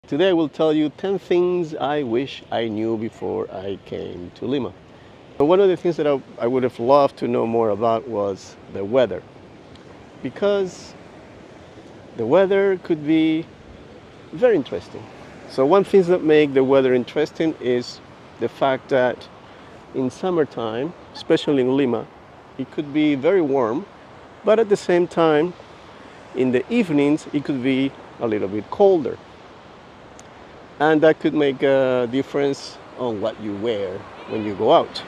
Today I will tell you 10 things I wish I knew before I came to Lima. One of the things that I would have loved to know more about was the weather, because the weather could be very interesting. So one thing that make the weather interesting is the fact that in summertime, especially in Lima, it could be very warm, but at the same time, in the evenings, it could be a little bit colder. And that could make a difference on what you wear when you go out.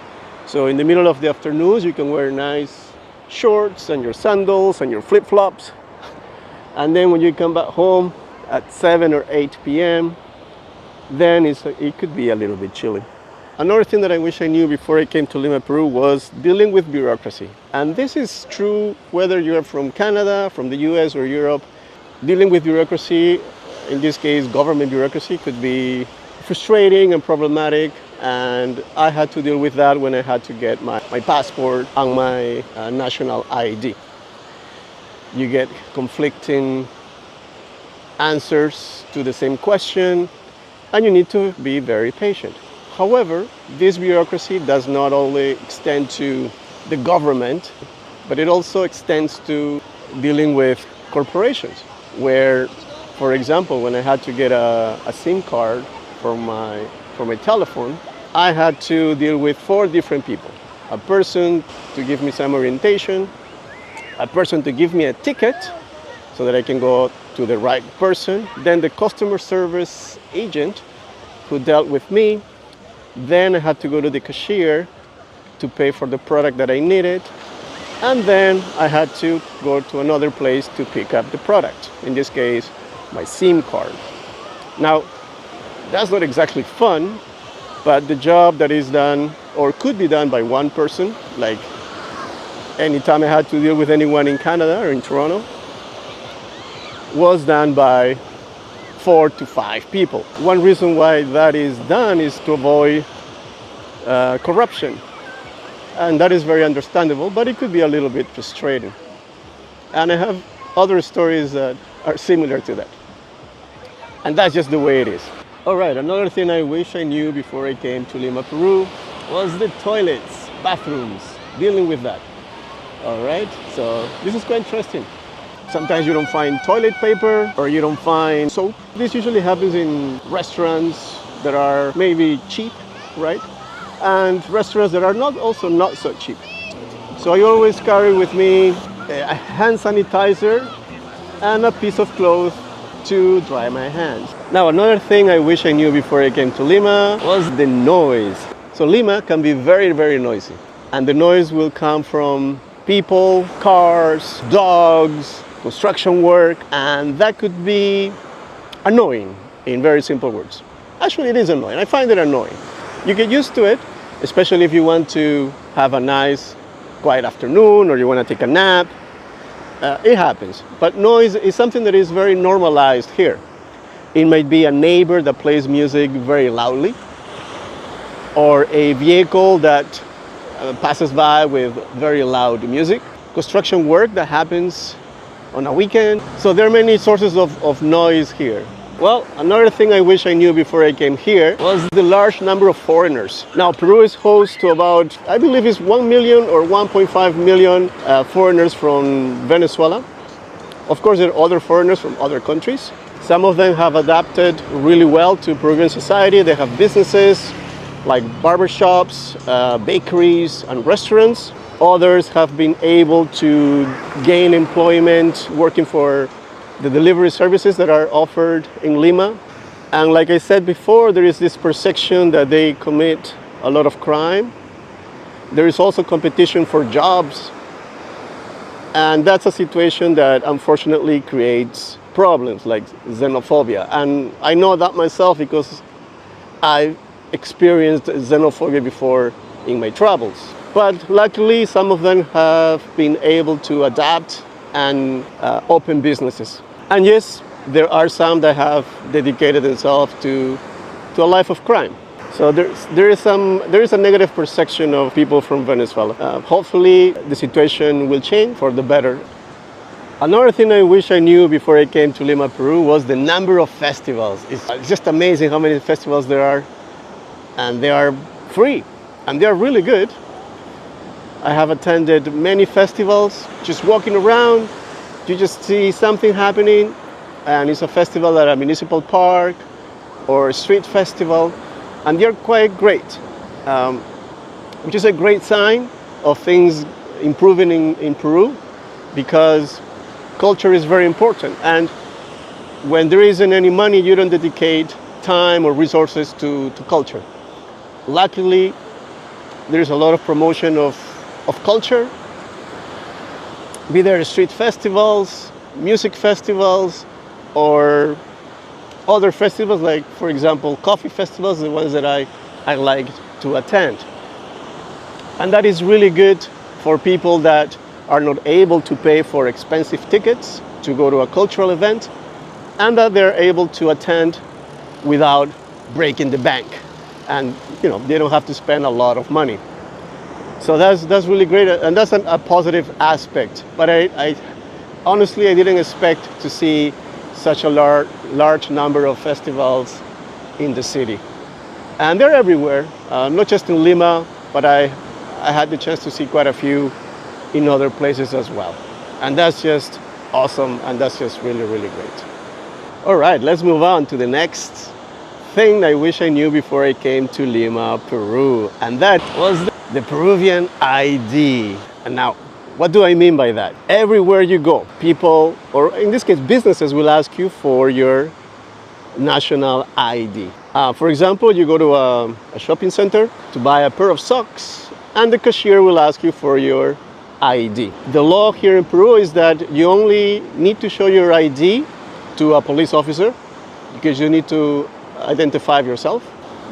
So in the middle of the afternoons, you can wear nice shorts and your sandals and your flip-flops. And then when you come back home at 7 or 8 p.m., then it could be a little bit chilly. Another thing that I wish I knew before I came to Lima, Peru, was dealing with bureaucracy. And this is true whether you're from Canada, from the US, or Europe. Dealing with bureaucracy, in this case government bureaucracy, could be frustrating and problematic. And I had to deal with that when I had to get my passport and my national ID. You get conflicting answers to the same question, and you need to be very patient. However, this bureaucracy does not only extend to the government, but it also extends to dealing with corporations, where, for example, when I had to get a SIM card for my telephone, I had to deal with 4 different people. A person to give me some orientation, a person to give me a ticket so that I can go to the right person, then the customer service agent who dealt with me. Then I had to go to the cashier to pay for the product that I needed. And then I had to go to another place to pick up the product, in this case, my SIM card. Now, that's not exactly fun, but the job that is done or could be done by one person, like anytime I had to deal with anyone in Canada or in Toronto, was done by 4 to 5 people. One reason why that is done is to avoid corruption. And that is very understandable, but it could be a little bit frustrating. And I have other stories that are similar to that. And that's just the way it is. All right, another thing I wish I knew before I came to Lima, Peru, was the toilets, bathrooms, dealing with that. All right, so this is quite interesting. Sometimes you don't find toilet paper or you don't find soap. This usually happens in restaurants that are maybe cheap, right? And restaurants that are not so cheap. So I always carry with me a hand sanitizer and a piece of cloth to dry my hands. Now, another thing I wish I knew before I came to Lima was the noise. So Lima can be very, very noisy. And the noise will come from people, cars, dogs, construction work, and that could be annoying in very simple words. Actually, it is annoying. I find it annoying. You get used to it, especially if you want to have a nice, quiet afternoon or you want to take a nap. It happens. But noise is something that is very normalized here. It might be a neighbor that plays music very loudly, or a vehicle that passes by with very loud music. Construction work that happens on a weekend. So there are many sources of noise here. Well, another thing I wish I knew before I came here was the large number of foreigners. Now, Peru is host to about, I believe it's 1 million or 1.5 million foreigners from Venezuela. Of course, there are other foreigners from other countries. Some of them have adapted really well to Peruvian society. They have businesses like barbershops, bakeries, and restaurants. Others have been able to gain employment working for the delivery services that are offered in Lima. And like I said before, there is this perception that they commit a lot of crime. There is also competition for jobs. And that's a situation that unfortunately creates problems like xenophobia. And I know that myself because I've experienced xenophobia before in my travels. But luckily, some of them have been able to adapt and open businesses. And yes, there are some that have dedicated themselves to a life of crime. So there is a negative perception of people from Venezuela. Hopefully, the situation will change for the better Another thing I wish I knew before I came to Lima, Peru was the number of festivals. It's just amazing how many festivals there are, and they are free and they are really good. I have attended many festivals. Just walking around, you just see something happening, and it's a festival at a municipal park or a street festival, and they're quite great, which is a great sign of things improving in Peru, because culture is very important. And when there isn't any money, you don't dedicate time or resources to culture. Luckily, there's a lot of promotion of culture, be there street festivals, music festivals, or other festivals, like, for example, coffee festivals, the ones that I like to attend. And that is really good for people that are not able to pay for expensive tickets to go to a cultural event, and that they're able to attend without breaking the bank. And they don't have to spend a lot of money. So that's really great, and that's a positive aspect. But I honestly, I didn't expect to see such a large number of festivals in the city. And they're everywhere, not just in Lima, but I had the chance to see quite a few in other places as well. And that's just awesome, and that's just really, really great. All right, let's move on to the next thing I wish I knew before I came to Lima, Peru, and that was the Peruvian ID. And now, what do I mean by that? Everywhere you go, people, or in this case, businesses, will ask you for your national ID. For example, you go to a shopping center to buy a pair of socks, and the cashier will ask you for your ID. The law here in Peru is that you only need to show your ID to a police officer, because you need to identify yourself.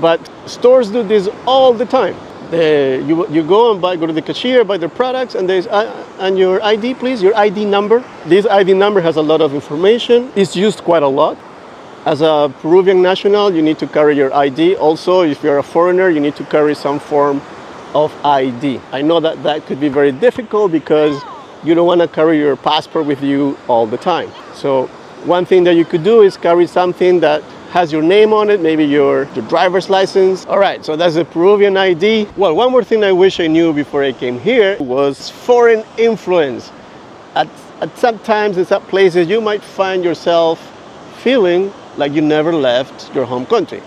But stores do this all the time. You go and go to the cashier, buy their products, and there's and your ID, please, your ID number. This ID number has a lot of information. It's used quite a lot. As a Peruvian national, you need to carry your ID. Also, if you're a foreigner, you need to carry some form of ID. I know that could be very difficult because you don't want to carry your passport with you all the time. So one thing that you could do is carry something that has your name on it, maybe your driver's license. All right, so that's the Peruvian ID. Well, one more thing I wish I knew before I came here was foreign influence. At some times in some places, you might find yourself feeling like you never left your home country.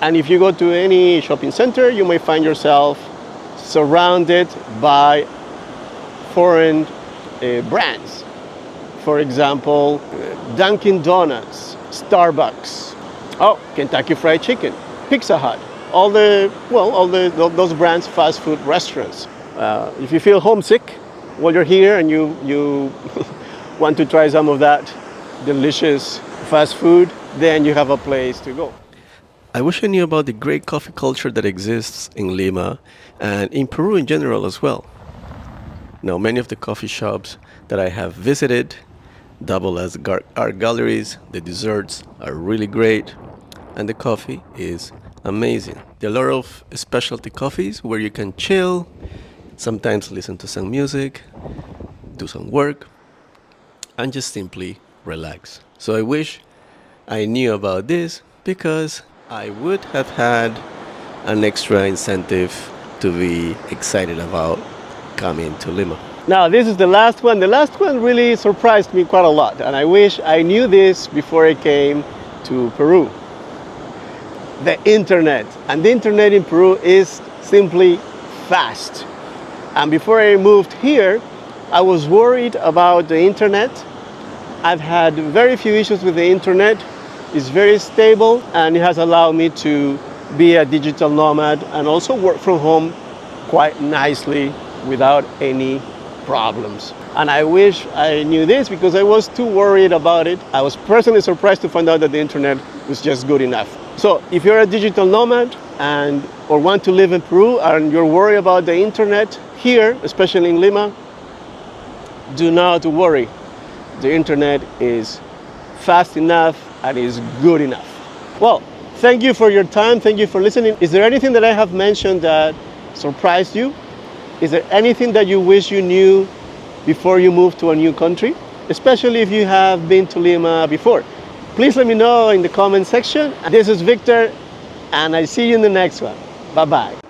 And if you go to any shopping center, you may find yourself surrounded by foreign brands. For example, Dunkin' Donuts, Starbucks, Kentucky Fried Chicken, Pizza Hut, all those brands, fast food restaurants. If you feel homesick while you're here and you want to try some of that delicious fast food, then you have a place to go. I wish I knew about the great coffee culture that exists in Lima and in Peru in general as well. Now, many of the coffee shops that I have visited double as art galleries. The desserts are really great, and the coffee is amazing. There are a lot of specialty coffees where you can chill, sometimes listen to some music, do some work, and just simply relax. So I wish I knew about this, because I would have had an extra incentive to be excited about coming to Lima. Now, this is the last one. The last one really surprised me quite a lot, and I wish I knew this before I came to Peru. The internet. And the internet in Peru is simply fast. And before I moved here, I was worried about the internet. I've had very few issues with the internet. It's very stable, and it has allowed me to be a digital nomad and also work from home quite nicely without any problems. And I wish I knew this, because I was too worried about it. I was personally surprised to find out that the internet was just good enough. So if you're a digital nomad or want to live in Peru and you're worried about the internet here, especially in Lima, do not worry. The internet is fast enough and is good enough. Well, thank you for your time. Thank you for listening. Is there anything that I have mentioned that surprised you? Is there anything that you wish you knew before you moved to a new country? especially if you have been to Lima before. Please let me know in the comment section. This is Victor, and I see you in the next one. Bye-bye.